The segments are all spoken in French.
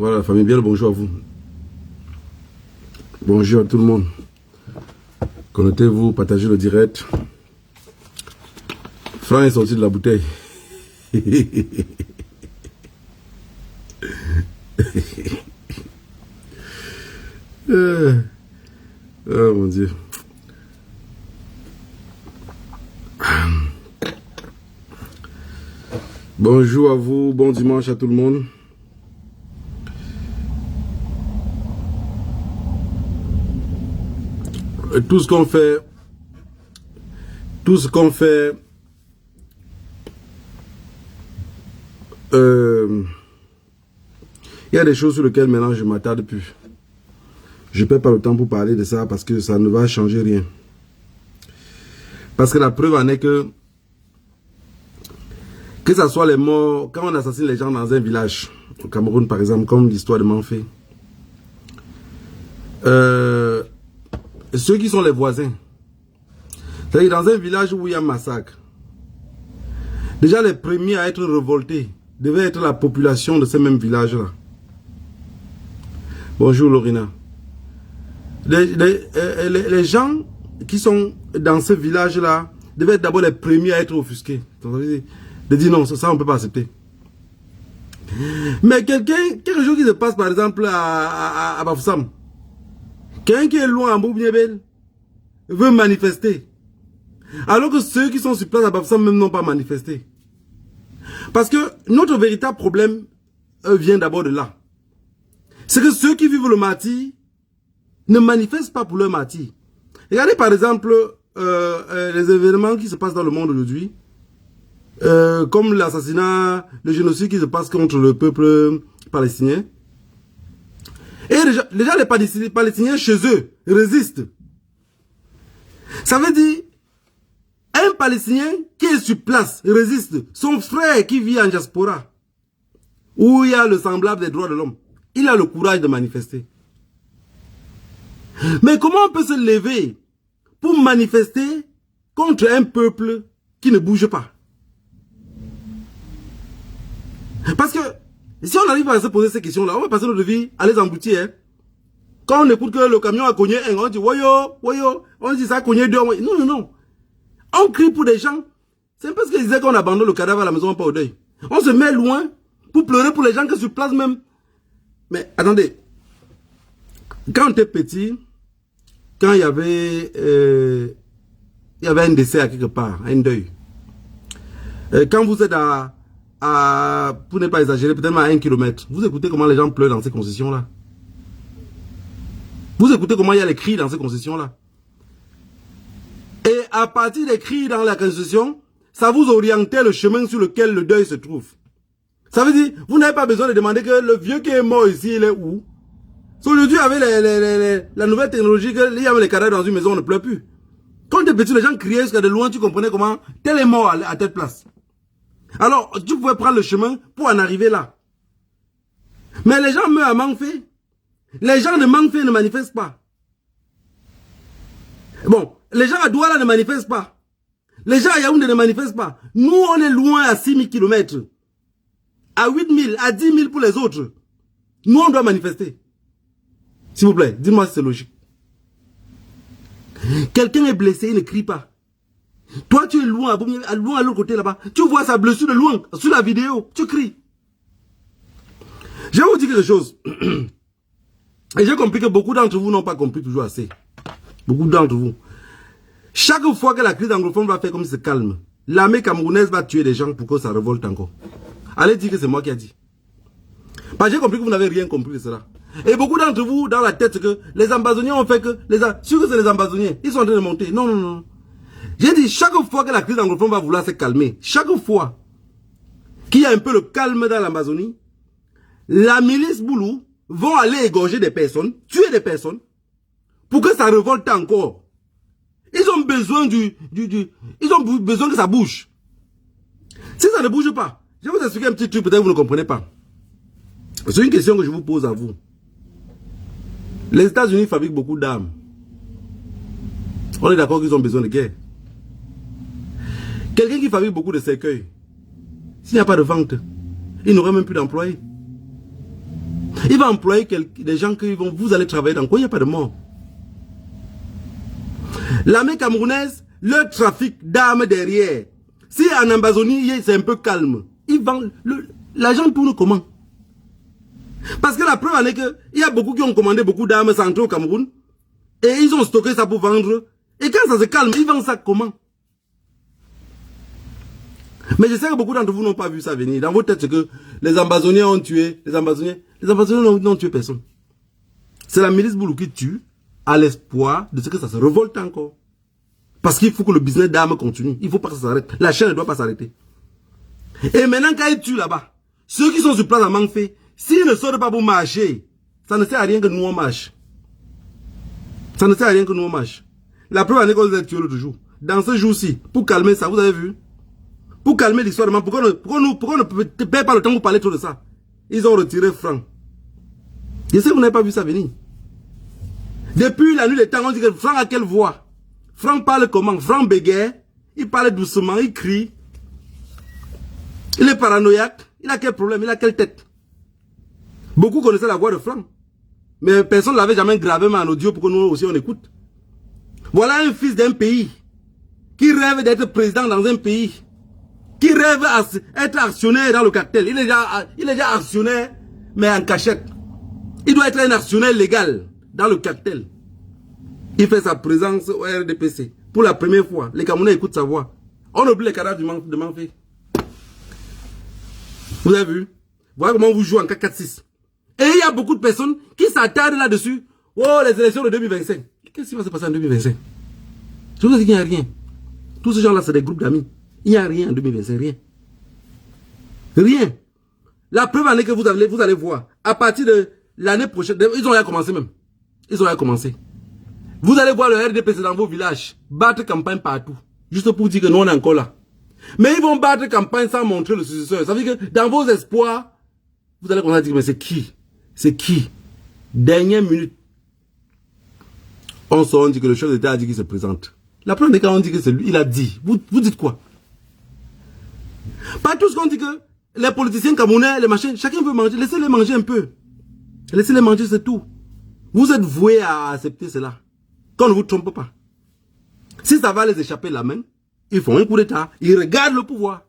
Voilà, la famille, bien le bonjour à vous. Bonjour à tout le monde. Connectez-vous, partagez le direct. Franck est sorti de la bouteille. Oh mon Dieu. Bonjour à vous, bon dimanche à tout le monde. Tout ce qu'on fait, il y a des choses sur lesquelles maintenant je m'attarde plus. Je ne perds pas le temps pour parler de ça parce que ça ne va changer rien. Parce que la preuve en est que ça soit les morts, quand on assassine les gens dans un village, au Cameroun par exemple, comme l'histoire de Manfé, ceux qui sont les voisins, c'est-à-dire dans un village où il y a un massacre, déjà les premiers à être révoltés devaient être la population de ce même village-là. Bonjour Lorina. Les gens qui sont dans ce village-là devaient être d'abord les premiers à être offusqués. De dire non, ça on ne peut pas accepter. Mais quelque chose qui se passe par exemple à Bafoussam, quelqu'un qui est loin à Mboubniébel veut manifester. Alors que ceux qui sont sur place à Bafoussam même n'ont pas manifesté. Parce que notre véritable problème vient d'abord de là. C'est que ceux qui vivent le martyr ne manifestent pas pour leur martyr. Regardez par exemple les événements qui se passent dans le monde aujourd'hui. Comme l'assassinat, le génocide qui se passe contre le peuple palestinien. Et déjà les Palestiniens chez eux résistent. Ça veut dire, un Palestinien qui est sur place résiste. Son frère qui vit en diaspora, où il y a le semblable des droits de l'homme, il a le courage de manifester. Mais comment on peut se lever pour manifester contre un peuple qui ne bouge pas? Parce que si on arrive à se poser ces questions-là, on va passer notre vie à les emboutir. Hein. Quand on écoute que le camion a cogné un, on dit woyo, woyo, on dit ça a cogné deux. Non, non, non. On crie pour des gens. C'est un peu ce qu'ils disaient quand on abandonne le cadavre à la maison, pas au deuil. On se met loin pour pleurer pour les gens qui sont sur place même. Mais attendez. Quand on était petit, quand il y avait un décès à quelque part, un deuil. Quand vous êtes pour ne pas exagérer, peut-être à 1 kilomètre, vous écoutez comment les gens pleurent dans ces concessions-là. Vous écoutez comment il y a les cris dans ces concessions-là. Et à partir des cris dans la concession, ça vous orientait le chemin sur lequel le deuil se trouve. Ça veut dire, vous n'avez pas besoin de demander que le vieux qui est mort ici, il est où. Aujourd'hui, avec la nouvelle technologie, il y a les cadavres dans une maison, on ne pleure plus. Quand tu es petit, les gens criaient jusqu'à de loin, tu comprenais comment tel est mort à telle place. Alors, tu pouvais prendre le chemin pour en arriver là. Mais les gens meurent à Manfé. Les gens de Manfé ne manifestent pas. Bon, les gens à Douala ne manifestent pas. Les gens à Yaoundé ne manifestent pas. Nous, on est loin à 6 000 km. À 8 000, à 10 000 pour les autres. Nous, on doit manifester. S'il vous plaît, dites-moi si c'est logique. Quelqu'un est blessé, il ne crie pas. Toi, tu es loin, à l'autre côté là-bas. Tu vois sa blessure de loin, sur la vidéo. Tu cries. Je vais vous dire quelque chose. Et j'ai compris que beaucoup d'entre vous n'ont pas compris toujours assez. Beaucoup d'entre vous. Chaque fois que la crise anglophone va faire comme se calme, l'armée camerounaise va tuer des gens pour que ça révolte encore. Allez dire que c'est moi qui ai dit. Parce que j'ai compris que vous n'avez rien compris de cela. Et beaucoup d'entre vous, dans la tête, que les ambazoniens ont fait que... Sûr que c'est les ambazoniens. Ils sont en train de monter. Non, non, non. J'ai dit, chaque fois que la crise anglophone va vouloir se calmer, chaque fois qu'il y a un peu le calme dans l'Amazonie, la milice Boulou vont aller égorger des personnes, tuer des personnes, pour que ça révolte encore. Ils ont besoin ils ont besoin que ça bouge. Si ça ne bouge pas, je vais vous expliquer un petit truc, peut-être que vous ne comprenez pas. C'est une question que je vous pose à vous. Les États-Unis fabriquent beaucoup d'armes. On est d'accord qu'ils ont besoin de guerre. Quelqu'un qui fabrique beaucoup de cercueils, s'il n'y a pas de vente, il n'aurait même plus d'employés. Il va employer des gens qui vont, vous allez travailler dans quoi, il n'y a pas de mort. L'armée camerounaise, le trafic d'armes derrière. Si en Amazonie, c'est un peu calme, ils vendent, l'argent tourne comment? Parce que la preuve en est qu'il y a beaucoup qui ont commandé beaucoup d'armes sans entrer au Cameroun. Et ils ont stocké ça pour vendre. Et quand ça se calme, ils vendent ça comment? Mais je sais que beaucoup d'entre vous n'ont pas vu ça venir. Dans votre tête, c'est que les Amazoniens ont tué. Les Amazoniens n'ont tué personne. C'est la milice Boulou qui tue à l'espoir de ce que ça se révolte encore. Parce qu'il faut que le business d'armes continue. Il ne faut pas que ça s'arrête. La chaîne ne doit pas s'arrêter. Et maintenant, quand ils tuent là-bas, ceux qui sont sur place à Mangfé, s'ils ne sortent pas pour marcher, ça ne sert à rien que nous on marche. Ça ne sert à rien que nous on marche. La preuve en est qu'on les a tués l'autre jour. Dans ce jour-ci, pour calmer ça, vous avez vu? Pour calmer l'histoire, pourquoi on ne perd pas le temps pour parler trop de ça? Ils ont retiré Franck. Je sais que vous n'avez pas vu ça venir. Depuis la nuit des temps, on dit que Franck a quelle voix? Franck parle comment? Franck bégaye, il parle doucement, il crie. Il est paranoïaque. Il a quel problème? Il a quelle tête? Beaucoup connaissaient la voix de Franck. Mais personne ne l'avait jamais gravé en audio pour que nous aussi on écoute. Voilà un fils d'un pays qui rêve d'être président dans un pays, qui rêve d'être actionnaire dans le cartel. Il est déjà actionnaire, mais en cachette. Il doit être un actionnaire légal dans le cartel. Il fait sa présence au RDPC. Pour la première fois, les Camerounais écoutent sa voix. On oublie les cadavres de Mangfé. Vous avez vu? Voilà comment vous jouez en 4-4-6. Et il y a beaucoup de personnes qui s'attardent là-dessus. Oh, les élections de 2025. Qu'est-ce qui va se passer en 2025? Je vous dis qu'il n'y a rien. Tous ces gens-là, c'est des groupes d'amis. Il n'y a rien en 2025, rien. Rien. La preuve en est que vous allez voir. À partir de l'année prochaine, ils ont rien commencé même. Ils ont rien commencé. Vous allez voir le RDPC dans vos villages, battre campagne partout. Juste pour dire que nous, on est encore là. Mais ils vont battre campagne sans montrer le successeur. Ça veut dire que dans vos espoirs, vous allez commencer à dire, mais c'est qui? C'est qui? Dernière minute. On dit que le chef d'État a dit qu'il se présente. La preuve des cas, on dit que c'est lui, il a dit. Vous dites quoi? Pas tous qu'on dit que les politiciens camerounais, les machins, chacun veut manger. Laissez-les manger un peu. Laissez-les manger, c'est tout. Vous êtes voués à accepter cela. Qu'on ne vous trompe pas. Si ça va les échapper la main, ils font un coup d'État, ils regardent le pouvoir.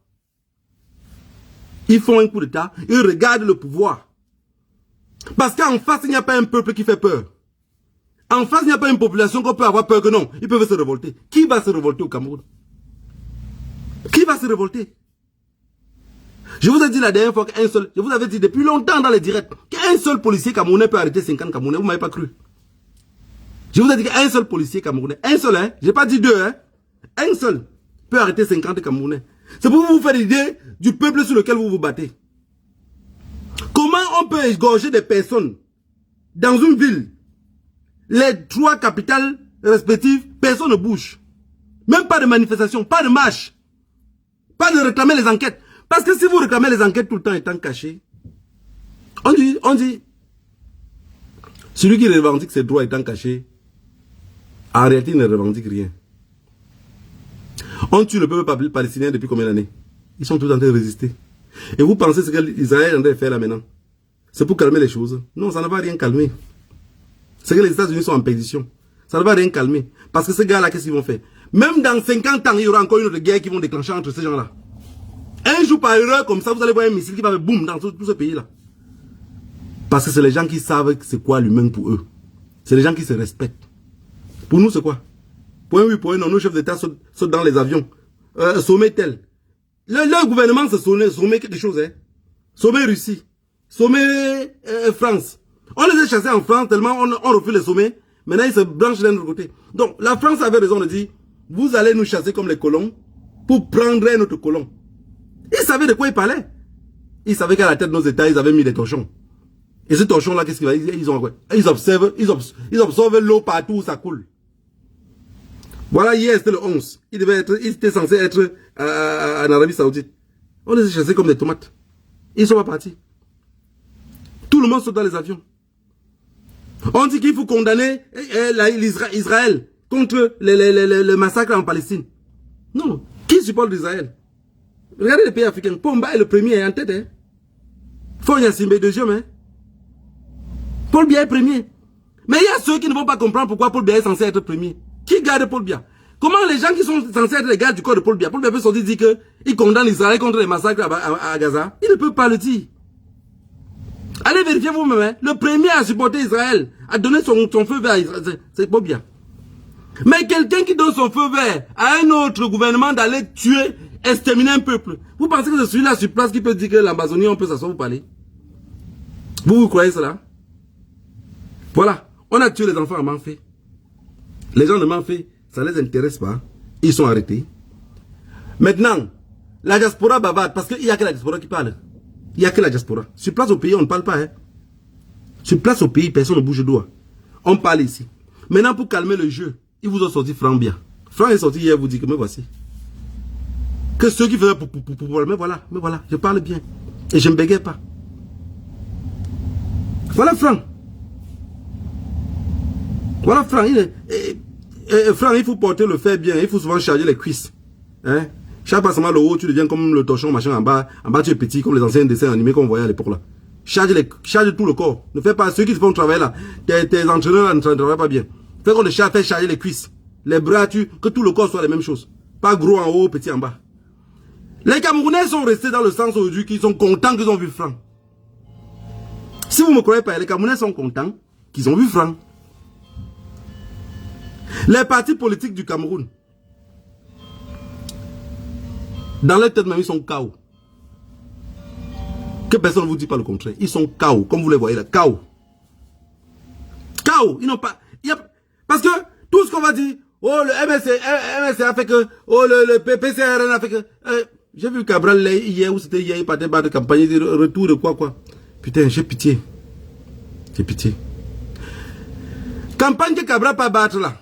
Ils font un coup d'État, ils regardent le pouvoir. Parce qu'en face, il n'y a pas un peuple qui fait peur. En face, il n'y a pas une population qu'on peut avoir peur que non. Ils peuvent se révolter. Qui va se révolter au Cameroun? Qui va se révolter? Je vous ai dit la dernière fois qu'un seul, je vous avais dit depuis longtemps dans les directs, qu'un seul policier camerounais peut arrêter 50 Camerounais. Vous ne m'avez pas cru. Je vous ai dit qu'un seul policier camerounais, un seul, hein, je n'ai pas dit deux, hein, un seul peut arrêter 50 Camerounais. C'est pour vous faire l'idée du peuple sur lequel vous vous battez. Comment on peut égorger des personnes dans une ville? Les trois capitales respectives, personne ne bouge. Même pas de manifestation, pas de marche. Pas de réclamer les enquêtes. Parce que si vous réclamez les enquêtes tout le temps étant cachées, on dit, celui qui revendique ses droits étant cachés, en réalité, il ne revendique rien. On tue le peuple palestinien depuis combien d'années? Ils sont tous en train de résister. Et vous pensez ce que l'Israël est en train de faire là maintenant? C'est pour calmer les choses. Non, ça ne va rien calmer. C'est que les États-Unis sont en perdition. Ça ne va rien calmer. Parce que ces gars-là, qu'est-ce qu'ils vont faire? Même dans 50 ans, il y aura encore une autre guerre qui vont déclencher entre ces gens-là. Un jour par erreur, comme ça, vous allez voir un missile qui va faire boum dans tout ce pays-là. Parce que c'est les gens qui savent c'est quoi l'humain pour eux. C'est les gens qui se respectent. Pour nous, c'est quoi? Point oui, point non. Nos chefs d'État sautent dans les avions. Sommet tel. Le gouvernement se sommet quelque chose. Hein. Sommet Russie. Sommet France. On les a chassés en France tellement on refuse les sommets. Maintenant, ils se branchent d'un autre côté. Donc, la France avait raison de dire, vous allez nous chasser comme les colons pour prendre notre colon. Ils savaient de quoi ils parlaient. Ils savaient qu'à la tête de nos États, ils avaient mis des torchons. Et ces torchons-là, qu'est-ce qu'ils va? Ils observent l'eau partout où ça coule. Voilà, hier, c'était le 11. Il était censé être en Arabie Saoudite. On les a chassés comme des tomates. Ils ne sont pas partis. Tout le monde saute dans les avions. On dit qu'il faut condamner Israël contre le massacre en Palestine. Non. Qui supporte Israël? Regardez les pays africains. Pomba est le premier en tête. Hein. Fonya Simbe deuxième. Hein. Paul Biya est premier. Mais il y a ceux qui ne vont pas comprendre pourquoi Paul Biya est censé être premier. Qui garde Paul Biya? Comment les gens qui sont censés être les gardes du corps de Paul Biya peut sortir dire qu'il condamne Israël contre les massacres à Gaza? Il ne peut pas le dire. Allez vérifier vous-même. Hein. Le premier à supporter Israël, à donner son feu vert à Israël, c'est Paul Biya. Mais quelqu'un qui donne son feu vert à un autre gouvernement d'aller tuer, exterminer un peuple, vous pensez que c'est celui-là sur place qui peut dire que l'Amazonie, on peut s'asseoir, vous parler? Vous croyez cela? Voilà. On a tué les enfants à Manfé. Les gens de Manfé, ça ne les intéresse pas. Ils sont arrêtés. Maintenant, la diaspora bavarde, parce qu'il n'y a que la diaspora qui parle. Il n'y a que la diaspora. Sur place au pays, on ne parle pas. Hein. Sur place au pays, personne ne bouge le doigt. On parle ici. Maintenant, pour calmer le jeu, ils vous ont sorti Franck Biya. Franck est sorti hier, vous dit que me voici. Que ceux qui faisaient mais voilà, je parle bien. Et je ne bégaye pas. Voilà Franck. Voilà Franck. Franck, il faut porter le fer bien. Il faut souvent charger les cuisses. Hein? Chaque passement le haut, tu deviens comme le torchon, machin, en bas tu es petit, comme les anciens dessins animés qu'on voyait à l'époque là. Charge tout le corps. Ne fais pas, ceux qui font travailler là, tes entraîneurs là ne travaillent pas bien. Fais qu'on fait charger les cuisses, les bras, que tout le corps soit les mêmes choses. Pas gros en haut, petit en bas. Les Camerounais sont restés dans le sens aujourd'hui qu'ils sont contents qu'ils ont vu Franck. Si vous ne me croyez pas, les Camerounais sont contents qu'ils ont vu Franck. Les partis politiques du Cameroun, dans leur tête même, ils sont KO. Que personne ne vous dit pas le contraire. Ils sont KO, comme vous les voyez là, KO. KO, ils n'ont pas... Parce que tout ce qu'on va dire, oh le MSC a fait que, oh le PCRN a fait que... j'ai vu Cabral hier, où c'était hier, il partait de campagne, de retour de quoi. Putain, j'ai pitié. J'ai pitié. Campagne que Cabral pas battre là,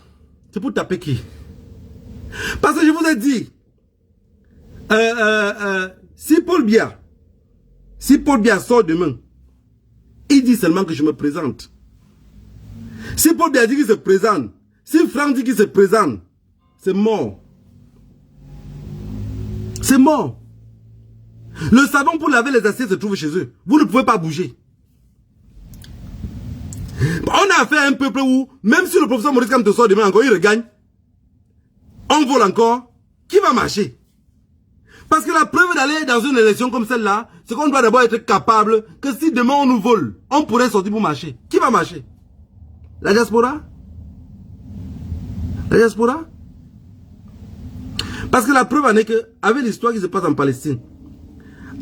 c'est pour taper qui? Parce que je vous ai dit, si Paul Biya sort demain, il dit seulement que je me présente. Si Paul Biya dit qu'il se présente, si Franck dit qu'il se présente, c'est mort. C'est mort. Le savon pour laver les assiettes se trouve chez eux. Vous ne pouvez pas bouger. On a fait un peuple où, même si le professeur Maurice Kamto sort demain encore, il regagne. On vole encore. Qui va marcher? Parce que la preuve d'aller dans une élection comme celle-là, c'est qu'on doit d'abord être capable que si demain on nous vole, on pourrait sortir pour marcher. Qui va marcher? La diaspora? La diaspora? Parce que la preuve en est que, avec l'histoire qui se passe en Palestine,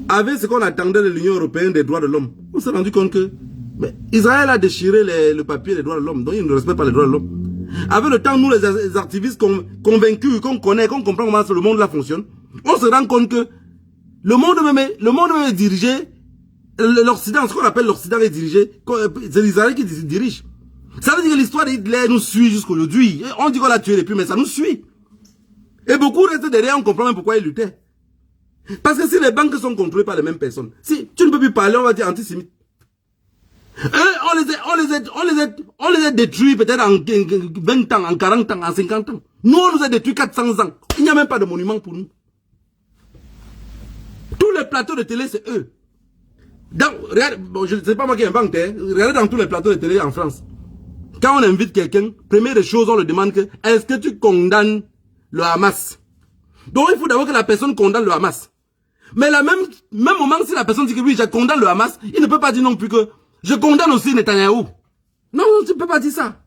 avec ce qu'on attendait de l'Union européenne des droits de l'homme, on s'est rendu compte que mais Israël a déchiré le papier des droits de l'homme, donc il ne respecte pas les droits de l'homme. Avec le temps, nous les activistes convaincus, qu'on connaît, qu'on comprend comment le monde là fonctionne, on se rend compte que le monde même est dirigé, l'Occident, ce qu'on appelle l'Occident est dirigé, c'est l'Israël qui dirige. Ça veut dire que l'histoire d'Hitler nous suit jusqu'aujourd'hui. On dit qu'on l'a tué depuis, mais ça nous suit. Et beaucoup restent derrière, on comprend même pourquoi ils luttaient. Parce que si les banques sont contrôlées par les mêmes personnes, si tu ne peux plus parler, on va dire antisémite. On les a détruits peut-être en 20 ans, en 40 ans, en 50 ans. Nous, on nous a détruits 400 ans. Il n'y a même pas de monument pour nous. Tous les plateaux de télé, c'est eux. Regarde, bon, je ne sais pas moi qui invente, hein, regardez dans tous les plateaux de télé en France. Quand on invite quelqu'un, première des choses, on le demande que, est-ce que tu condamnes le Hamas? Donc il faut d'abord que la personne condamne le Hamas. Mais la même moment, si la personne dit que oui, je condamne le Hamas, il ne peut pas dire non plus que je condamne aussi Netanyahou. Non, tu ne peux pas dire ça.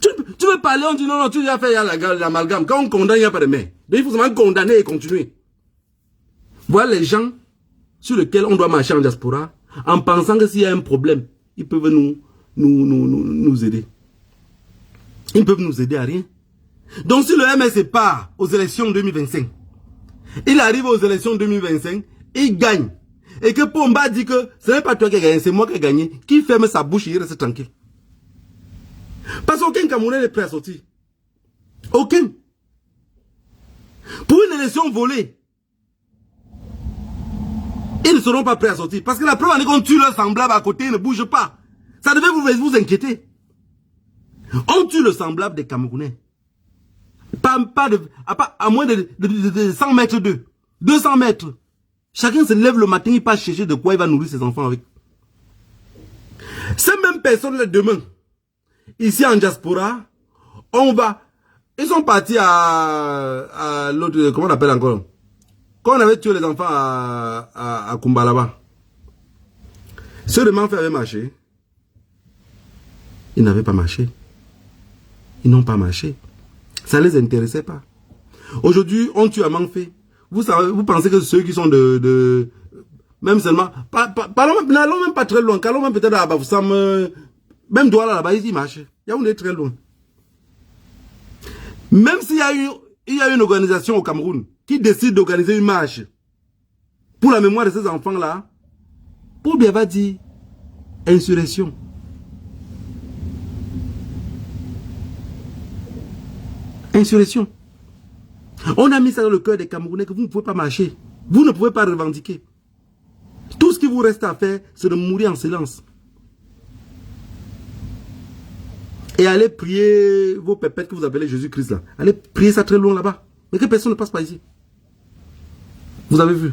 Tu veux parler, on dit non, tu as fait l'amalgame. Quand on condamne, il n'y a pas de mais. Donc il faut seulement condamner et continuer. Voilà les gens sur lesquels on doit marcher en diaspora, en pensant que s'il y a un problème, ils peuvent nous aider. Ils peuvent nous aider à rien. Donc si le MS part aux élections 2025, il arrive aux élections 2025, il gagne. Et que Pomba dit que ce n'est pas toi qui as gagné, c'est moi qui ai gagné. Qui ferme sa bouche et il reste tranquille. Parce qu'aucun Camerounais n'est prêt à sortir. Aucun. Pour une élection volée, ils ne seront pas prêts à sortir. Parce que la preuve en est qu'on tue leur semblable à côté, ils ne bougent pas. Ça devait vous inquiéter. On tue le semblable des Camerounais. À moins de 100 mètres d'eux. 200 mètres. Chacun se lève le matin, il passe chercher de quoi il va nourrir ses enfants avec. Ces mêmes personnes-là, demain, ici en diaspora, ils sont partis à l'autre, comment on appelle encore? Quand on avait tué les enfants à Kumba là-bas, ceux de Manfait avaient marché. Ils n'avaient pas marché. Ils n'ont pas marché. Ça ne les intéressait pas. Aujourd'hui, on tue à Manfait. Vous pensez que ceux qui sont même seulement, n'allons même pas très loin, allons même peut-être à Bafoussam, même Douala là-bas, ils marchent. On est très loin. Même s'il y a une organisation au Cameroun qui décide d'organiser une marche pour la mémoire de ces enfants-là, Paul Biya va dire insurrection. Insurrection. On a mis ça dans le cœur des Camerounais que vous ne pouvez pas marcher. Vous ne pouvez pas revendiquer. Tout ce qui vous reste à faire, c'est de mourir en silence. Et allez prier vos pépettes que vous appelez Jésus-Christ là. Allez prier ça très loin là-bas. Mais que personne ne passe pas ici. Vous avez vu.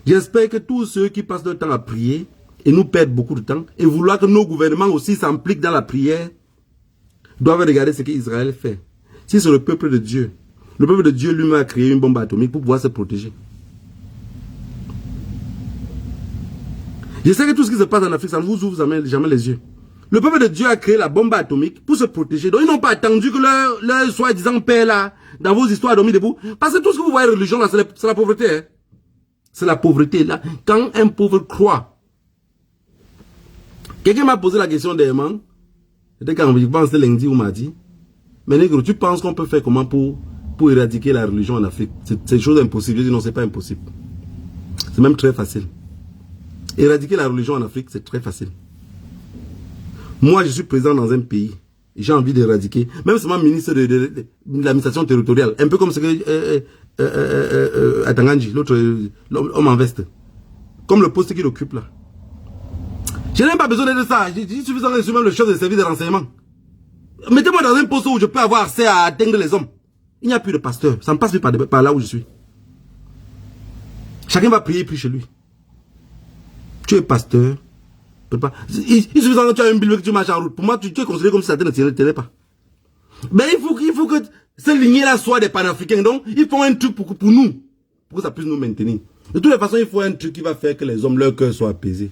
J'espère que tous ceux qui passent leur temps à prier et nous perdent beaucoup de temps et vouloir que nos gouvernements aussi s'impliquent dans la prière doivent regarder ce qu'Israël fait. Si c'est le peuple de Dieu, le peuple de Dieu lui-même a créé une bombe atomique pour pouvoir se protéger. Je sais que tout ce qui se passe en Afrique, ça ne vous ouvre jamais les yeux. Le peuple de Dieu a créé la bombe atomique pour se protéger. Donc ils n'ont pas attendu que leur soi-disant père là, dans vos histoires, a dormi debout. Parce que tout ce que vous voyez religion là, c'est la pauvreté. Hein. C'est la pauvreté là. Quand un pauvre croit. Quelqu'un m'a posé la question dernièrement. C'était quand je pense lundi ou mardi. Mais négro, tu penses qu'on peut faire comment pour éradiquer la religion en Afrique? C'est une chose impossible. Je dis non, c'est pas impossible. C'est même très facile. Éradiquer la religion en Afrique, c'est très facile. Moi, je suis président dans un pays. J'ai envie d'éradiquer. Même si moi, ministre de l'administration territoriale. Un peu comme ce que Atanganji, l'autre homme en veste. Comme le poste qu'il occupe là. Je n'ai pas besoin de ça. Il suffit que je suis même le chef des services de renseignement. Mettez-moi dans un poste où je peux avoir accès à atteindre les hommes. Il n'y a plus de pasteur. Ça ne passe plus par là où je suis. Chacun va prier, prie chez lui. Tu es pasteur. Il suffit que tu as une Bible que tu marches en route. Pour moi, tu es considéré comme si ça ne tenait pas. Mais il faut que ces lignées-là soient des panafricains. Donc, ils font un truc pour nous. Pour que ça puisse nous maintenir. De toutes les façons, il faut un truc qui va faire que les hommes, leur cœur soit apaisé.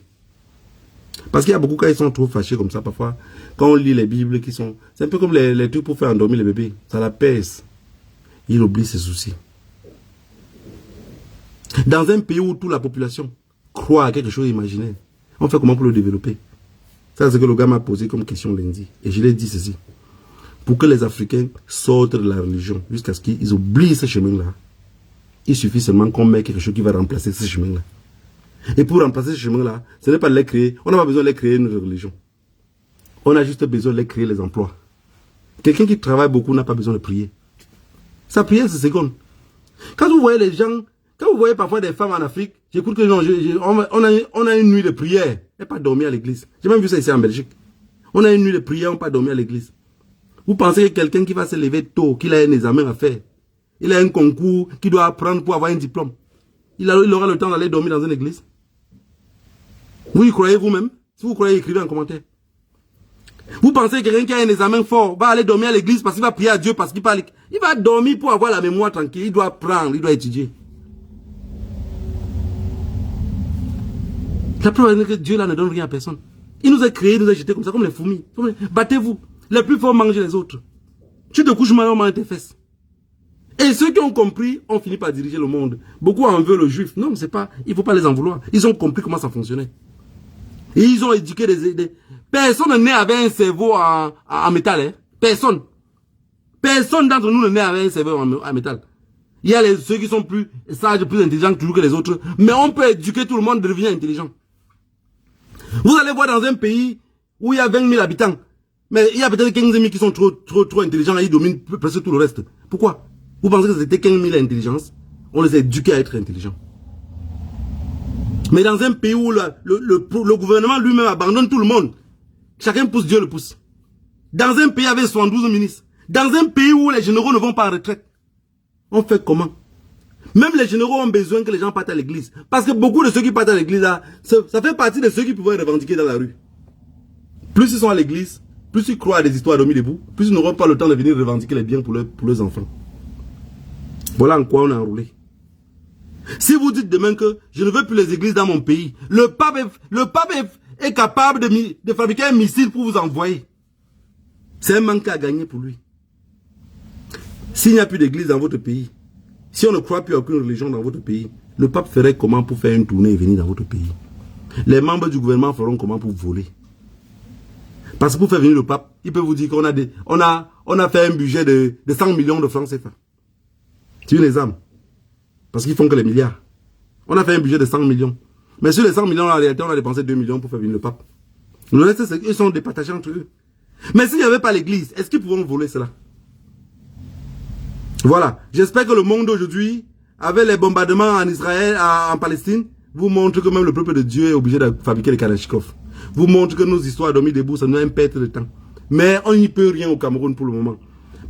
Parce qu'il y a beaucoup quand ils sont trop fâchés comme ça, parfois, quand on lit les Bibles qui sont... C'est un peu comme les trucs pour faire endormir les bébés. Ça l'apaise. Il oublie ses soucis. Dans un pays où toute la population croit à quelque chose d'imaginaire, on fait comment pour le développer? Ça, c'est ce que le gars m'a posé comme question lundi. Et je lui ai dit ceci. Pour que les Africains sortent de la religion, jusqu'à ce qu'ils oublient ce chemin-là, il suffit seulement qu'on mette quelque chose qui va remplacer ce chemin-là. Et pour remplacer ce chemin-là, ce n'est pas de les créer. On n'a pas besoin de les créer une religion. On a juste besoin de les créer les emplois. Quelqu'un qui travaille beaucoup n'a pas besoin de prier. Sa prière, c'est seconde. Quand vous voyez les gens, quand vous voyez parfois des femmes en Afrique, j'écoute que non, on a une nuit de prière. On n'a pas dormi à l'église. J'ai même vu ça ici en Belgique. On a une nuit de prière, on n'a pas dormi à l'église. Vous pensez que quelqu'un qui va se lever tôt, qu'il a un examen à faire, il a un concours qu'il doit apprendre pour avoir un diplôme, il aura le temps d'aller dormir dans une église? Vous y croyez vous-même? Si vous croyez, écrivez en commentaire. Vous pensez que quelqu'un qui a un examen fort va aller dormir à l'église parce qu'il va prier à Dieu, parce qu'il parle. Il va dormir pour avoir la mémoire tranquille. Il doit apprendre, il doit étudier. La preuve est que Dieu là ne donne rien à personne. Il nous a créés, il nous a jetés comme ça, comme les fourmis. Battez-vous. Les plus forts mangent les autres. Tu te couches mal, on mange tes fesses. Et ceux qui ont compris ont fini par diriger le monde. Beaucoup en veulent le juif. Non, mais c'est pas. Il ne faut pas les en vouloir. Ils ont compris comment ça fonctionnait. Et ils ont éduqué des... Personne n'est avec un cerveau en métal. Hein? Personne. Personne d'entre nous n'est avec un cerveau en métal. Il y a ceux qui sont plus sages, plus intelligents que les autres. Mais on peut éduquer tout le monde de devenir intelligent. Vous allez voir dans un pays où il y a 20 000 habitants. Mais il y a peut-être 15 000 qui sont trop intelligents et ils dominent presque tout le reste. Pourquoi? Vous pensez que c'était 15 000 intelligences? On les a éduqués à être intelligents. Mais dans un pays où le gouvernement lui-même abandonne tout le monde, chacun pousse, Dieu le pousse. Dans un pays avec 72 ministres, dans un pays où les généraux ne vont pas en retraite, on fait comment? Même les généraux ont besoin que les gens partent à l'église. Parce que beaucoup de ceux qui partent à l'église, ça fait partie de ceux qui pouvaient revendiquer dans la rue. Plus ils sont à l'église, plus ils croient à des histoires d'hommes debout, plus ils n'auront pas le temps de venir revendiquer les biens pour leurs enfants. Voilà en quoi on est enroulé. Si vous dites demain que je ne veux plus les églises dans mon pays, le pape est capable de fabriquer un missile pour vous envoyer. C'est un manque à gagner pour lui. S'il n'y a plus d'église dans votre pays, si on ne croit plus à aucune religion dans votre pays, le pape ferait comment pour faire une tournée et venir dans votre pays? Les membres du gouvernement feront comment pour voler? Parce que pour faire venir le pape, il peut vous dire qu'on a fait un budget de 100 millions de francs CFA. C'est une example. Parce qu'ils font que les milliards. On a fait un budget de 100 millions. Mais sur les 100 millions, en réalité, on a dépensé 2 millions pour faire venir le pape. Le reste, ils sont départagés entre eux. Mais s'il n'y avait pas l'église, est-ce qu'ils pourront voler cela? Voilà. J'espère que le monde aujourd'hui, avec les bombardements en Israël, en Palestine, vous montre que même le peuple de Dieu est obligé de fabriquer les Kalachnikov. Vous montre que nos histoires d'hommes debout, ça nous a une perte de temps. Mais on n'y peut rien au Cameroun pour le moment.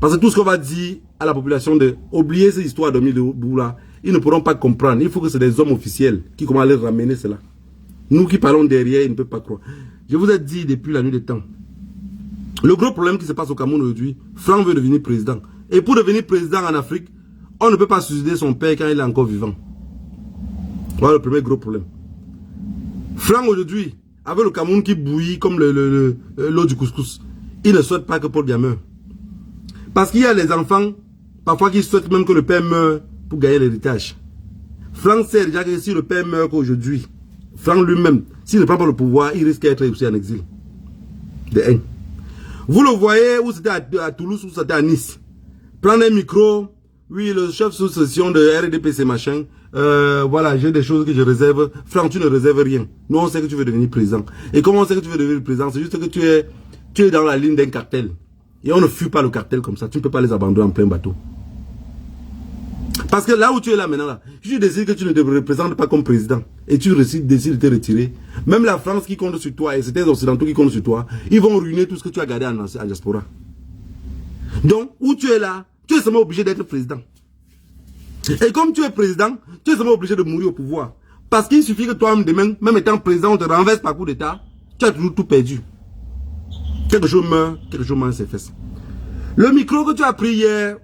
Parce que tout ce qu'on va dire à la population de oublier ces histoires d'hommes debout là, ils ne pourront pas comprendre. Il faut que ce soit des hommes officiels qui commencent à les ramener cela. Nous qui parlons derrière, ils ne peuvent pas croire. Je vous ai dit depuis la nuit des temps. Le gros problème qui se passe au Cameroun aujourd'hui, Franck veut devenir président. Et pour devenir président en Afrique, on ne peut pas suicider son père quand il est encore vivant. Voilà le premier gros problème. Franck aujourd'hui, avec le Cameroun qui bouillit comme l'eau du couscous, il ne souhaite pas que Paul Biya meure. Parce qu'il y a les enfants, parfois qui souhaitent même que le père meure pour gagner l'héritage. Franck sait déjà que si le père meurt aujourd'hui, Franck lui-même, s'il ne prend pas le pouvoir, il risque d'être aussi en exil. De haine. Vous le voyez, où c'était à Toulouse, où c'était à Nice. Prendre un micro, oui, le chef sous session de RDPC machin, voilà, j'ai des choses que je réserve. Franck, tu ne réserves rien. Nous, on sait que tu veux devenir président. Et comment on sait que tu veux devenir président? C'est juste que tu es dans la ligne d'un cartel. Et on ne fuit pas le cartel comme ça. Tu ne peux pas les abandonner en plein bateau. Parce que là où tu es là maintenant, là, si tu décides que tu ne te représentes pas comme président et tu décides de te retirer, même la France qui compte sur toi et c'était les Occidentaux qui comptent sur toi, ils vont ruiner tout ce que tu as gardé en diaspora. Donc, où tu es là, tu es seulement obligé d'être président. Et comme tu es président, tu es seulement obligé de mourir au pouvoir. Parce qu'il suffit que toi-même, demain, même étant président, on te renverse par coup d'état, tu as toujours tout perdu. Quelque chose meurt, quelque chose mange ses fesses. Le micro que tu as pris hier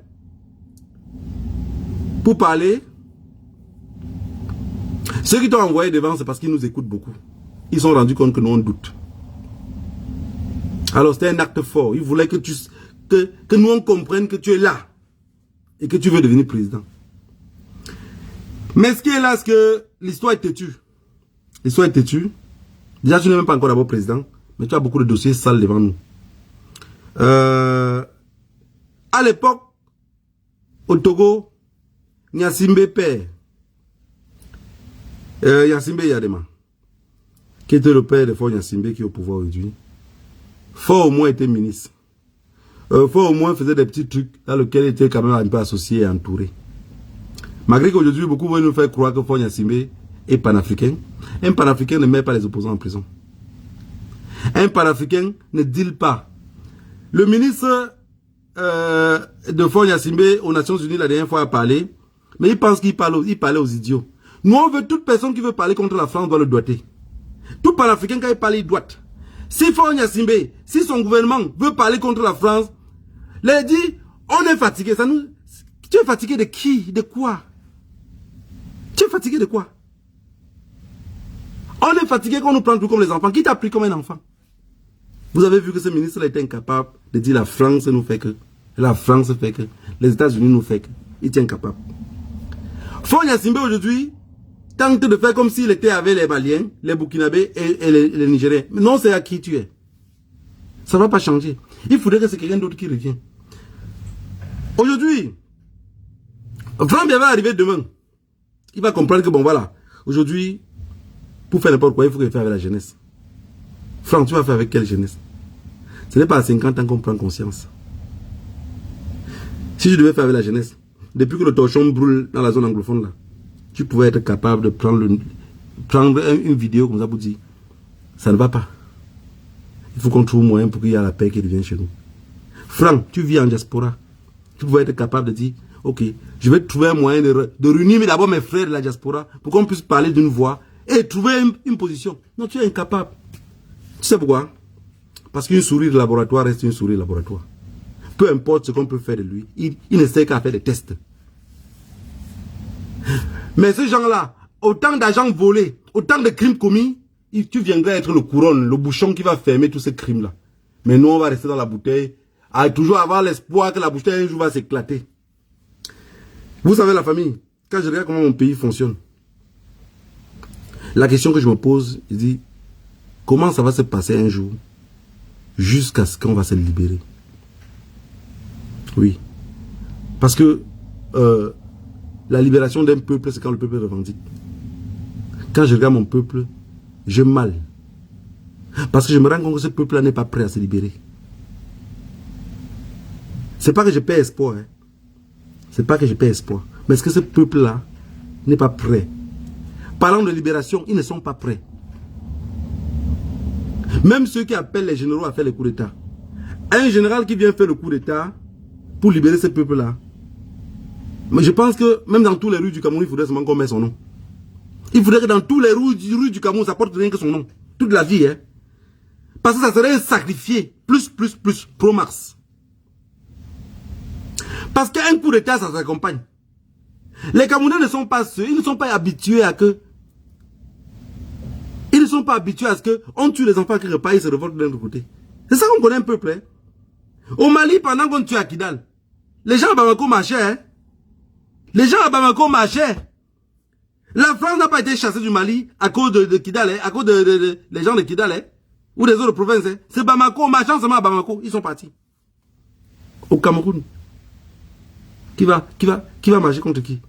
pour parler, ceux qui t'ont envoyé devant, c'est parce qu'ils nous écoutent beaucoup. Ils se sont rendus compte que nous on doute. Alors c'était un acte fort. Ils voulaient que nous on comprenne que tu es là et que tu veux devenir président. Mais ce qui est là, c'est que l'histoire est têtue. L'histoire est têtue. Déjà, tu n'es même pas encore d'abord président, mais tu as beaucoup de dossiers sales devant nous. À l'époque, au Togo, Gnassingbé père, Gnassingbé Yadema, qui était le père de Fort Gnassingbé qui est au pouvoir aujourd'hui, Fort au moins était ministre. Fort au moins faisait des petits trucs dans lesquels il était quand même un peu associé et entouré. Malgré qu'aujourd'hui, beaucoup veulent nous faire croire que Fort Gnassingbé est panafricain. Un panafricain ne met pas les opposants en prison. Un panafricain ne deal pas. Le ministre de Fort Gnassingbé aux Nations Unies la dernière fois a parlé, mais il pense qu'il parlait aux idiots. Nous, on veut toute personne qui veut parler contre la France doit le doiter. Tout panafricain, quand il parle, il doit. Si Fort Gnassingbé, si son gouvernement veut parler contre la France, il dit, on est fatigué. Tu es fatigué de qui? De quoi? Tu es fatigué de quoi? On est fatigué qu'on nous prenne tout comme les enfants. Qui t'a pris comme un enfant? Vous avez vu que ce ministre a été incapable de dire la France nous fait que, la France fait que, les États-Unis nous fait que. Il est incapable. Fort Gnassingbé aujourd'hui tente de faire comme s'il était avec les Maliens, les Burkinabés et les Nigériens. Mais non, c'est à qui tu es. Ça ne va pas changer. Il faudrait que c'est quelqu'un d'autre qui revienne. Aujourd'hui, Franck Biya va arriver demain. Il va comprendre que bon voilà, aujourd'hui, pour faire n'importe quoi, il faut qu'il fasse avec la jeunesse. Franck, tu vas faire avec quelle jeunesse? Ce n'est pas à 50 ans qu'on prend conscience. Si je devais faire avec la jeunesse, depuis que le torchon brûle dans la zone anglophone là, tu pouvais être capable de prendre une vidéo comme ça pour dire, ça ne va pas. Il faut qu'on trouve moyen pour qu'il y ait la paix qui revienne chez nous. Franck, tu vis en diaspora. Tu pouvais être capable de dire, ok, je vais trouver un moyen de réunir d'abord mes frères de la diaspora pour qu'on puisse parler d'une voix et trouver une position. Non, tu es incapable. Tu sais pourquoi? Parce qu'une souris de laboratoire reste une souris de laboratoire. Peu importe ce qu'on peut faire de lui, il ne sait qu'à faire des tests. Mais ces gens-là, autant d'argent volé, autant de crimes commis, tu viendrais être le couronne, le bouchon qui va fermer tous ces crimes-là. Mais nous, on va rester dans la bouteille, à toujours avoir l'espoir que la bouteille un jour va s'éclater. Vous savez la famille, quand je regarde comment mon pays fonctionne, la question que je me pose, je dis, comment ça va se passer un jour jusqu'à ce qu'on va se libérer? Oui. Parce que la libération d'un peuple, c'est quand le peuple revendique. Quand je regarde mon peuple, j'ai mal. Parce que je me rends compte que ce peuple-là n'est pas prêt à se libérer. C'est pas que je perds espoir. Hein. C'est pas que je perds espoir. Mais est-ce que ce peuple-là n'est pas prêt? Parlant de libération, ils ne sont pas prêts. Même ceux qui appellent les généraux à faire les coups d'État. Un général qui vient faire le coup d'État pour libérer ce peuple-là. Mais je pense que même dans tous les rues du Cameroun, il faudrait seulement qu'on mette son nom. Il faudrait que dans tous les rues du Cameroun, ça porte rien que son nom. Toute la vie, hein. Parce que ça serait sacrifié. Plus, pro Mars. Parce qu'un coup d'État, ça s'accompagne. Les Camerounais ne sont pas ceux, ils ne sont pas habitués à que... Ils ne sont pas habitués à ce qu'on tue les enfants quelque part, ils se révoltent de l'autre côté. C'est ça qu'on connaît un peuple. Hein. Au Mali, pendant qu'on tue à Kidal, les gens à Bamako marchaient. Hein. Les gens à Bamako marchaient. La France n'a pas été chassée du Mali à cause de Kidal, hein, à cause des gens de Kidal, hein, ou des autres provinces. Hein. C'est Bamako, marchant seulement à Bamako, ils sont partis. Au Cameroun. Qui va marcher contre qui?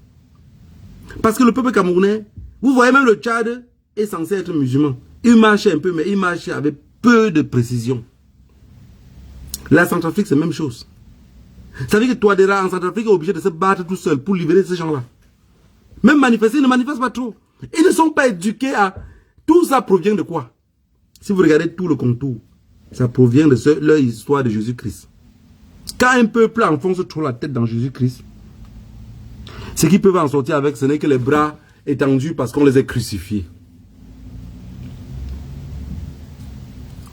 Parce que le peuple camerounais, vous voyez même le Tchad est censé être musulman. Il marchait un peu, mais il marchait avec peu de précision. La Centrafrique, c'est la même chose. Ça veut dire que Touadéra en Centrafrique est obligé de se battre tout seul pour libérer ces gens-là. Même manifester, ils ne manifestent pas trop. Ils ne sont pas éduqués à... Tout ça provient de quoi? Si vous regardez tout le contour, ça provient de leur histoire de Jésus-Christ. Quand un peuple enfonce trop la tête dans Jésus-Christ, ce qu'ils peuvent en sortir avec, ce n'est que les bras étendus parce qu'on les a crucifiés.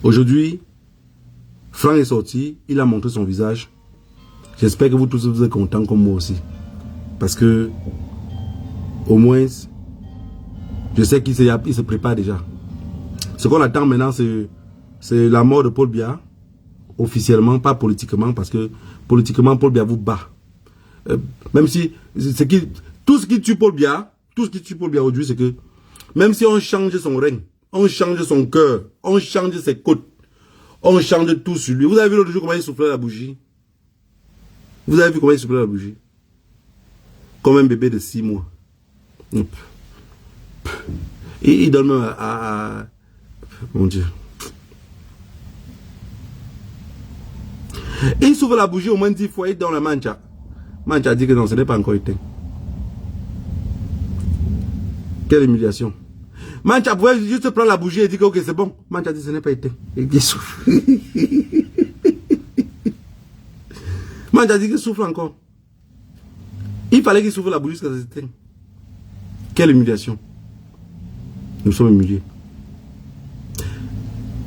Aujourd'hui, Franck est sorti, il a montré son visage. J'espère que vous tous vous êtes contents comme moi aussi. Parce que, au moins, je sais qu'il se prépare déjà. Ce qu'on attend maintenant, c'est la mort de Paul Biya. Officiellement, pas politiquement, parce que politiquement, Paul Biya vous bat. Même si, tout ce qui tue Paul Biya aujourd'hui, c'est que, même si on change son règne, on change son cœur, on change ses côtes, on change tout sur lui. Vous avez vu l'autre jour comment il soufflait la bougie? Vous avez vu comment il soufflait la bougie? Comme un bébé de 6 mois. Et il donne même à... Mon Dieu. Et il souffle la bougie au moins 10 fois, il donne la mancha. Mancha dit que non, ce n'est pas encore éteint. Quelle humiliation. Mancha pouvait juste prendre la bougie et dire que ok, c'est bon. Mancha dit ce n'est pas éteint. Et il souffle. Mancha dit qu'il souffle encore. Il fallait qu'il souffle la bougie jusqu'à ce que ça s'éteigne. Quelle humiliation. Nous sommes humiliés.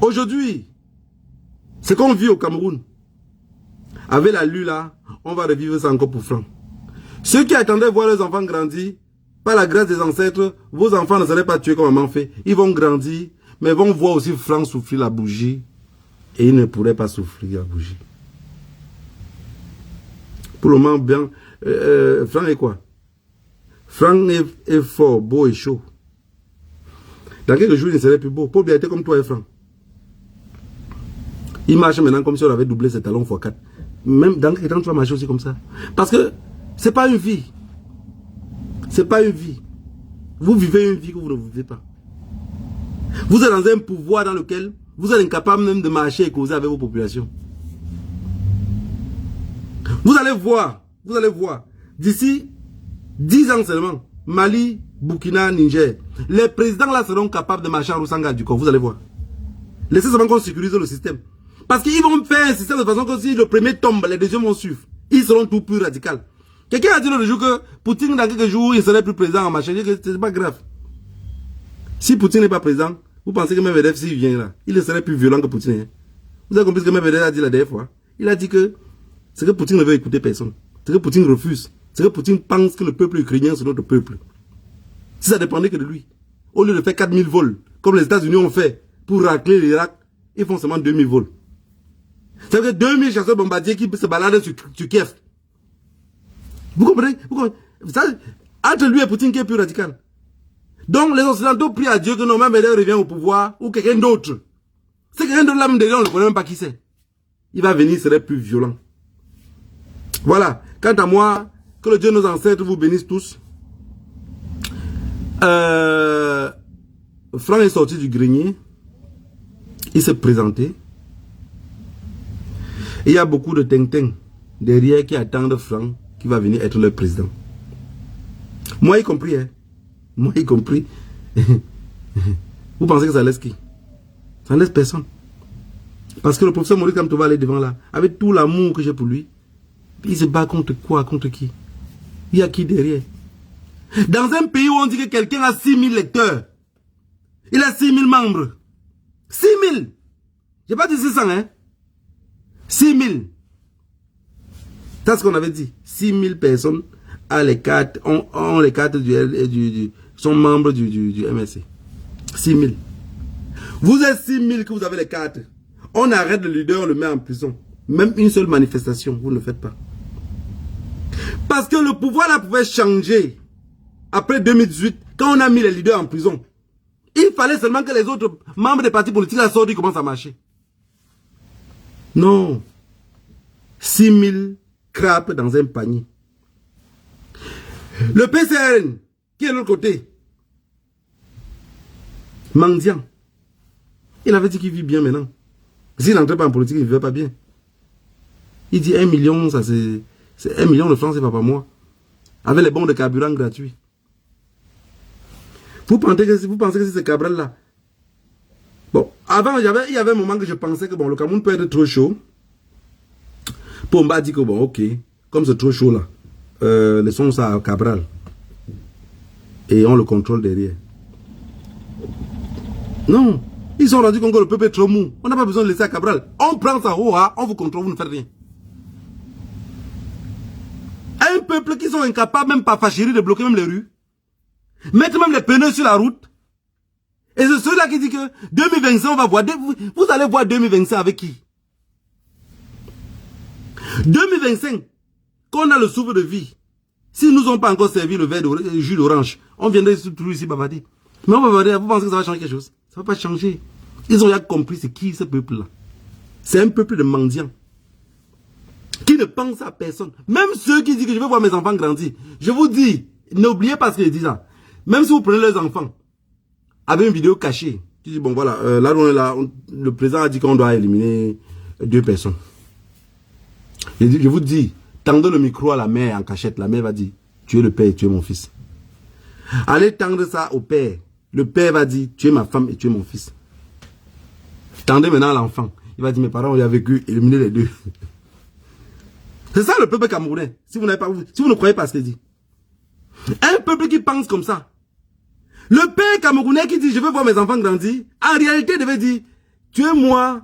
Aujourd'hui, ce qu'on vit au Cameroun, avec la lue là, on va revivre ça encore pour Franck. Ceux qui attendaient voir leurs enfants grandir, par la grâce des ancêtres, vos enfants ne seraient pas tués comme maman fait. Ils vont grandir, mais vont voir aussi Franck souffrir la bougie. Et ils ne pourraient pas souffrir la bougie. Pour le moment, bien, Franck est quoi? Franck est fort, beau et chaud. Dans quelques jours, il ne serait plus beau. Paul Biya était comme toi et Franck. Il marche maintenant comme si on avait doublé ses talons x4. Même dans quelques temps, tu vas marcher aussi comme ça. Parce que c'est pas une vie. C'est pas une vie. Vous vivez une vie que vous ne vivez pas. Vous êtes dans un pouvoir dans lequel vous êtes incapable même de marcher et causer avec vos populations. Vous allez voir, d'ici 10 ans seulement, Mali, Burkina, Niger, les présidents là seront capables de marcher en Roussanga du corps, vous allez voir. Laissez seulement qu'on sécurise le système. Parce qu'ils vont faire un système de façon que si le premier tombe, les deuxièmes vont suivre. Ils seront tout plus radicaux. Quelqu'un a dit l'autre jour que Poutine, dans quelques jours, il serait plus président en machin. C'est pas grave. Si Poutine n'est pas président, vous pensez que même Medvedev, s'il vient là, il serait plus violent que Poutine. Hein? Vous avez compris ce que Medvedev a dit la dernière fois? Il a dit que c'est que Poutine ne veut écouter personne. C'est que Poutine refuse. C'est que Poutine pense que le peuple ukrainien c'est notre peuple. Si ça dépendait que de lui, au lieu de faire 4000 vols, comme les États-Unis ont fait pour racler l'Irak, ils font seulement 2000 vols. C'est que 2000 chasseurs bombardiers qui se baladent sur Kiev. Vous comprenez? Ça, entre lui et Poutine qui est plus radical. Donc les Occidentaux prient à Dieu que nos Medvedev revient au pouvoir ou quelqu'un d'autre. C'est quelqu'un d'autre là, même déjà on ne connaît même pas qui c'est. Il va venir, il serait plus violent. Voilà. Quant à moi, que le Dieu de nos ancêtres vous bénisse tous. Franck est sorti du grenier. Il s'est présenté. Et il y a beaucoup de ting-ting derrière qui attendent Franck qui va venir être le président. Moi y compris, hein. Moi y compris. Vous pensez que ça laisse qui? Ça ne laisse personne. Parce que le professeur Maurice Kamto va aller devant là, avec tout l'amour que j'ai pour lui. Il se bat contre quoi? Contre qui? Il y a qui derrière? Dans un pays où on dit que quelqu'un a 6000 lecteurs, il a 6000 membres. 6000! J'ai pas dit 600, hein? 6000. C'est ce qu'on avait dit. 6000 personnes ont les cartes sont membres du MSC. 6000. Vous êtes 6000 que vous avez les cartes. On arrête le leader, on le met en prison. Même une seule manifestation, vous ne le faites pas. Parce que le pouvoir là pouvait changer. Après 2018, quand on a mis les leaders en prison, il fallait seulement que les autres membres des partis politiques la sortent et commencent à marcher. Non. 6000 crapes dans un panier. Le PCRN, qui est de l'autre côté, mendiant. Il avait dit qu'il vit bien maintenant. S'il n'entrait pas en politique, il ne vivait pas bien. Il dit 1 million, ça c'est 1 million de francs, c'est pas par mois. Avec les bons de carburant gratuits. Vous pensez que c'est ce Cabral là? Bon, avant, il y avait un moment que je pensais que bon, le Cameroun peut être trop chaud. Pour m'a dit que bon, ok, comme c'est trop chaud là, laissons ça à Cabral. Et on le contrôle derrière. Non, ils sont rendus compte que le peuple est trop mou. On n'a pas besoin de laisser à Cabral. On prend ça haut, hein, on vous contrôle, vous ne faites rien. Un peuple qui sont incapables, même pas fâcherie, de bloquer même les rues. Mettre même les pneus sur la route. Et c'est ceux-là qui disent que 2025, on va voir. Vous allez voir 2025 avec qui? 2025, quand on a le souffle de vie, s'ils nous ont pas encore servi le verre de jus d'orange, on viendrait toujours ici bavarder. Mais on va bavarder, vous pensez que ça va changer quelque chose? Ça va pas changer. Ils ont déjà compris c'est qui ce peuple-là. C'est un peuple de mendiants. Qui ne pense à personne. Même ceux qui disent que je veux voir mes enfants grandir. Je vous dis, n'oubliez pas ce qu'ils disent là. Même si vous prenez leurs enfants, avec une vidéo cachée, tu dis bon voilà, là, le président a dit qu'on doit éliminer 2 personnes. Je vous dis, tendez le micro à la mère en cachette. La mère va dire, tu es le père et tu es mon fils. Allez tendre ça au père. Le père va dire, tu es ma femme et tu es mon fils. Tendez maintenant à l'enfant. Il va dire, mes parents ont vécu, éliminer les 2. C'est ça le peuple camerounais. Si vous ne croyez pas ce qu'il dit. Un peuple qui pense comme ça. Le père camerounais qui dit, je veux voir mes enfants grandir, en réalité devait dire, tu es moi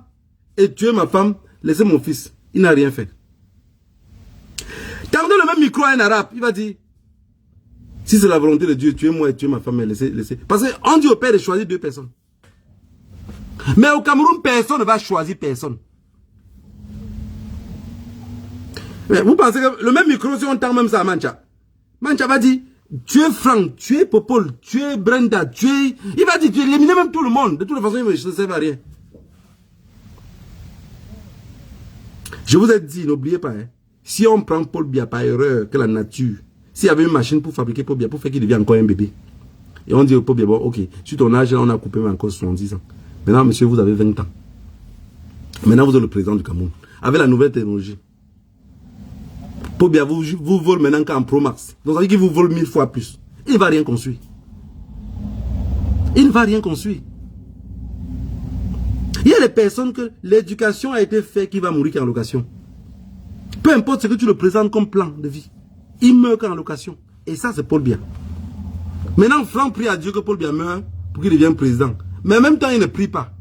et tu es ma femme, laissez mon fils. Il n'a rien fait. Tendez le même micro à un arabe, il va dire, si c'est la volonté de Dieu, tu es moi et tu es ma femme, laissez. Parce qu'on dit au père de choisir 2 personnes. Mais au Cameroun, personne ne va choisir personne. Mais vous pensez que le même micro, si on tend même ça à Mancha, Mancha va dire, tu es Franck, tu es Popol, tu es Brenda, tu es... Il va dire, tu élimines même tout le monde. De toute façon, il ne se sert à rien. Je vous ai dit, n'oubliez pas, hein, si on prend Paul Biya par erreur, que la nature, s'il y avait une machine pour fabriquer Paul Biya, pour faire qu'il devienne encore un bébé, et on dit au Paul Biya, bon, ok, sur ton âge, là, on a coupé encore 70 ans. Maintenant, monsieur, vous avez 20 ans. Maintenant, vous êtes le président du Cameroun. Avec la nouvelle technologie. Paul Biya vous vole maintenant qu'en Pro Max. Donc, ça veut dire qu'il vous vole 1000 fois plus. Il ne va rien construire. Il ne va rien construire. Il y a des personnes que l'éducation a été faite qui va mourir qu'en location. Peu importe ce que tu le présentes comme plan de vie. Il meurt qu'en location. Et ça, c'est Paul Biya. Maintenant, Franck prie à Dieu que Paul Biya meure pour qu'il devienne président. Mais en même temps, il ne prie pas.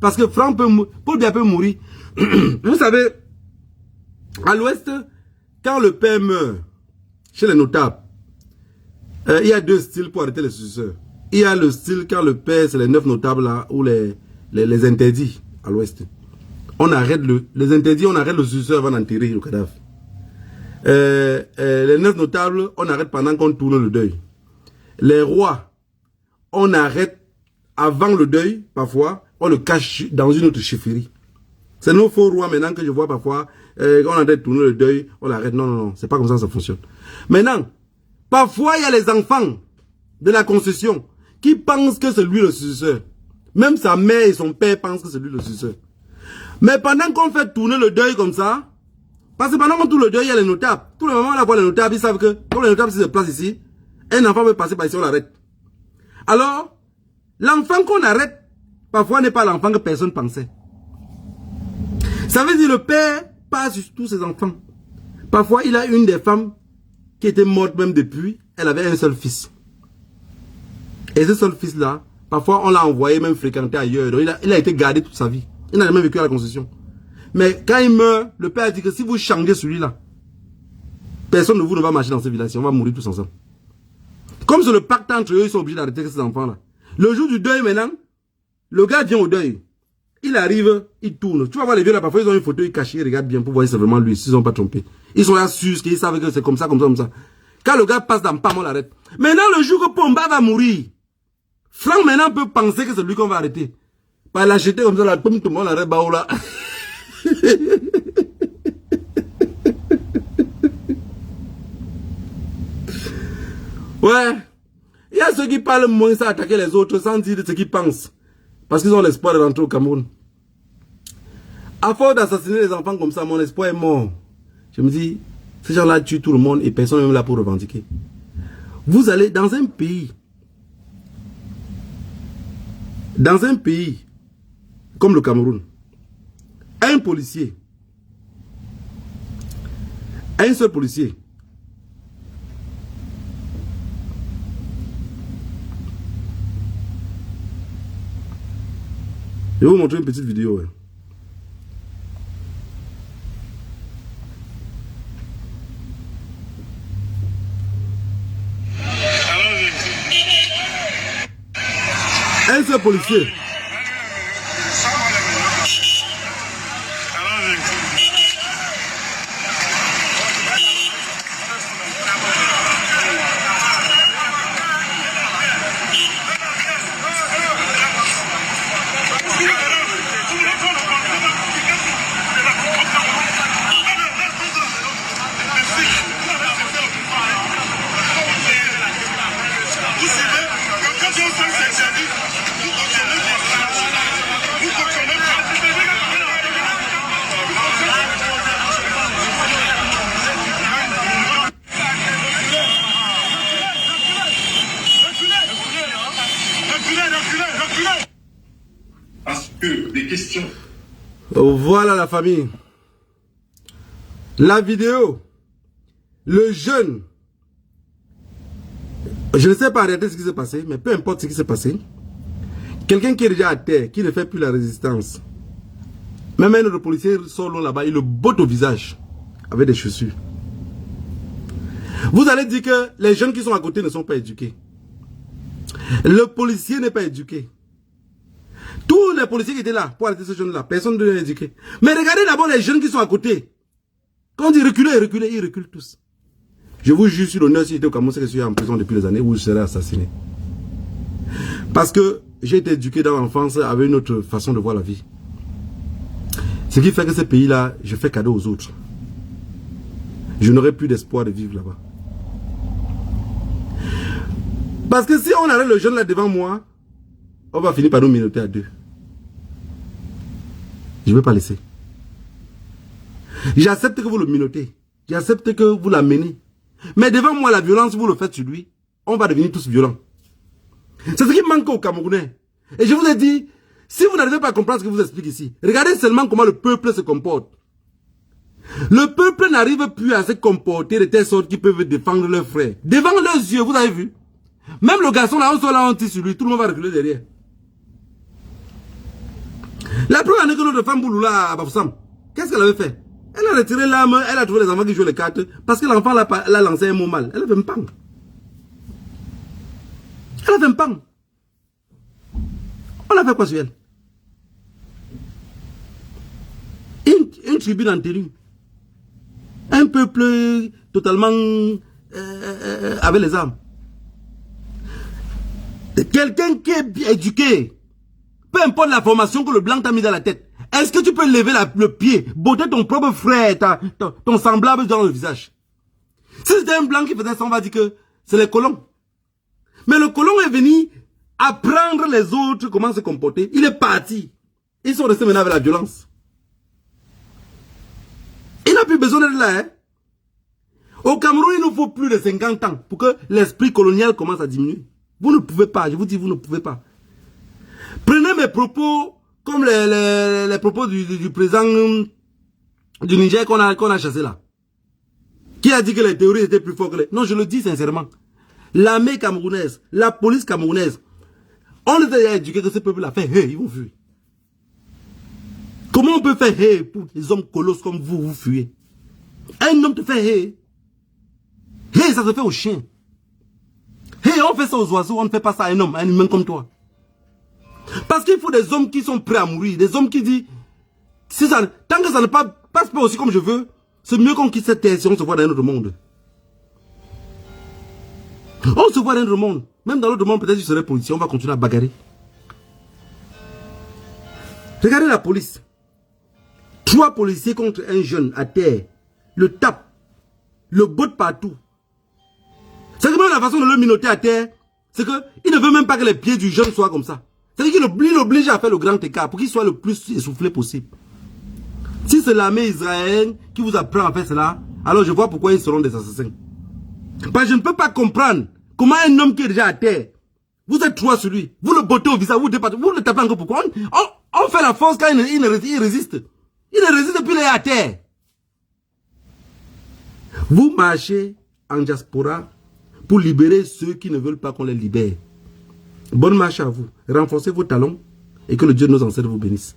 Parce que Paul Biya peut mourir. Vous savez, à l'Ouest, quand le père meurt, chez les notables, il y a deux styles pour arrêter les successeurs. Il y a le style quand le père, c'est les 9 notables là, ou les interdits à l'Ouest. On arrête les interdits, on arrête le successeur avant d'enterrer le cadavre. Les 9 notables, on arrête pendant qu'on tourne le deuil. Les rois, on arrête avant le deuil, parfois, on le cache dans une autre chefferie. C'est nos faux rois maintenant que je vois parfois, on arrête de tourner le deuil, on l'arrête. Non, non, non, c'est pas comme ça fonctionne. Maintenant, parfois il y a les enfants de la concession qui pensent que c'est lui le successeur. Même sa mère et son père pensent que c'est lui le successeur. Mais pendant qu'on fait tourner le deuil comme ça, parce que pendant qu'on tourne le deuil, il y a les notables. Tout le moment, on voit les notables, ils savent que, comme les notables se placent ici, un enfant peut passer par ici, on l'arrête. Alors, l'enfant qu'on arrête, parfois n'est pas l'enfant que personne pensait. Ça veut dire le père passe sur tous ses enfants. Parfois, il a une des femmes qui était morte même depuis, elle avait un seul fils. Et ce seul fils-là, parfois on l'a envoyé même fréquenter ailleurs. Donc il a été gardé toute sa vie. Il n'a jamais vécu à la concession. Mais quand il meurt, le père a dit que si vous changez celui-là, personne de vous ne va marcher dans ce village. On va mourir tous ensemble. Comme c'est le pacte entre eux, ils sont obligés d'arrêter ces enfants-là. Le jour du deuil maintenant, le gars vient au deuil. Il arrive, il tourne. Tu vas voir les vieux là, parfois ils ont une photo, ils cachent, ils regardent bien pour voir si c'est vraiment lui, s'ils n'ont pas trompé. Ils sont là sûrs, ils savent que c'est comme ça, comme ça, comme ça. Quand le gars passe dans Pam, on l'arrête. Maintenant, le jour que Pomba va mourir, Franck maintenant peut penser que c'est lui qu'on va arrêter. Par l'acheter comme ça, la pomme, tout le monde l'arrête, bah, là. Ouais. Il y a ceux qui parlent moins, ça attaquer les autres sans dire ce qu'ils pensent. Parce qu'ils ont l'espoir de rentrer au Cameroun. À force d'assassiner les enfants comme ça, mon espoir est mort. Je me dis, ces gens-là tuent tout le monde et personne n'est même là pour revendiquer. Vous allez dans un pays comme le Cameroun, un seul policier, je vais vous montrer une petite vidéo. Un seul policier. Voilà la famille. La vidéo. Le jeune. Je ne sais pas arrêter ce qui s'est passé, mais peu importe ce qui s'est passé. Quelqu'un qui est déjà à terre, qui ne fait plus la résistance. Même un autre policier sort là-bas, il le botte au visage. Avec des chaussures. Vous allez dire que les jeunes qui sont à côté ne sont pas éduqués. Le policier n'est pas éduqué. Tous les policiers qui étaient là pour arrêter ce jeune-là, personne ne les a éduqués. Mais regardez d'abord les jeunes qui sont à côté. Quand on dit reculer, reculer, ils reculent tous. Je vous jure sur l'honneur, si j'étais au Cameroun, c'est que je suis en prison depuis les années où je serais assassiné. Parce que j'ai été éduqué dans l'enfance avec une autre façon de voir la vie. Ce qui fait que ce pays-là, je fais cadeau aux autres. Je n'aurai plus d'espoir de vivre là-bas. Parce que si on arrête le jeune là devant moi, on va finir par nous minoter à deux. Je ne vais pas laisser. J'accepte que vous le minotez. J'accepte que vous l'amenez. Mais devant moi, la violence, vous le faites sur lui. On va devenir tous violents. C'est ce qui manque aux Camerounais. Et je vous ai dit, si vous n'arrivez pas à comprendre ce que je vous explique ici, regardez seulement comment le peuple se comporte. Le peuple n'arrive plus à se comporter de telle sorte qu'ils peuvent défendre leurs frères. Devant leurs yeux, vous avez vu? Même le garçon là, on sort là, on tire sur lui, tout le monde va reculer derrière. La preuve est que notre femme Bouloula à Bafoussam, qu'est-ce qu'elle avait fait? Elle a retiré l'arme, elle a trouvé les enfants qui jouaient les cartes, parce que l'enfant l'a lancé un mot mal. Elle avait un pan. Elle avait un pan. On a fait quoi sur elle? Une tribune en tenue. Un peuple totalement avec les armes. Quelqu'un qui est bien éduqué, peu importe la formation que le blanc t'a mis dans la tête, est-ce que tu peux lever le pied, botter ton propre frère, ton semblable dans le visage? Si c'était un blanc qui faisait ça, on va dire que c'est les colons. Mais le colon est venu apprendre les autres comment se comporter. Il est parti. Ils sont restés maintenant avec la violence. Il n'a plus besoin d'être là. Hein? Au Cameroun, il nous faut plus de 50 ans pour que l'esprit colonial commence à diminuer. Vous ne pouvez pas, je vous dis, vous ne pouvez pas. Prenez mes propos comme les propos du président du Niger qu'on a chassé là. Qui a dit que les théories étaient plus fortes que les... Non, je le dis sincèrement. L'armée camerounaise, la police camerounaise, on les a éduqués que ce peuple-là fait, hey, ils vont fuir. Comment on peut faire hey pour des hommes colosses comme vous, vous fuyez? Un homme te fait hey. Hey, ça se fait aux chiens. Hey, on fait ça aux oiseaux, on ne fait pas ça à un homme, à un humain comme toi. Parce qu'il faut des hommes qui sont prêts à mourir, des hommes qui disent, si ça, tant que ça ne passe pas aussi comme je veux, c'est mieux qu'on quitte cette terre si on se voit dans un autre monde. On se voit dans un autre monde. Même dans l'autre monde, peut-être que je serai policier, on va continuer à bagarrer. Regardez la police. 3 policiers contre un jeune à terre. Le tape. Le botte partout. C'est que même la façon de le minoter à terre, c'est qu'il ne veut même pas que les pieds du jeune soient comme ça. C'est-à-dire qu'il l'oblige à faire le grand écart pour qu'il soit le plus essoufflé possible. Si c'est l'armée israélienne qui vous apprend à faire cela, alors je vois pourquoi ils seront des assassins. Parce que je ne peux pas comprendre comment un homme qui est déjà à terre, vous êtes 3 sur lui, vous le bottez au visage, vous le tapez encore. Pourquoi on fait la force quand il résiste. Il ne résiste plus, il est à terre. Vous marchez en diaspora pour libérer ceux qui ne veulent pas qu'on les libère. Bonne marche à vous. Renforcez vos talons et que le Dieu de nos ancêtres vous bénisse.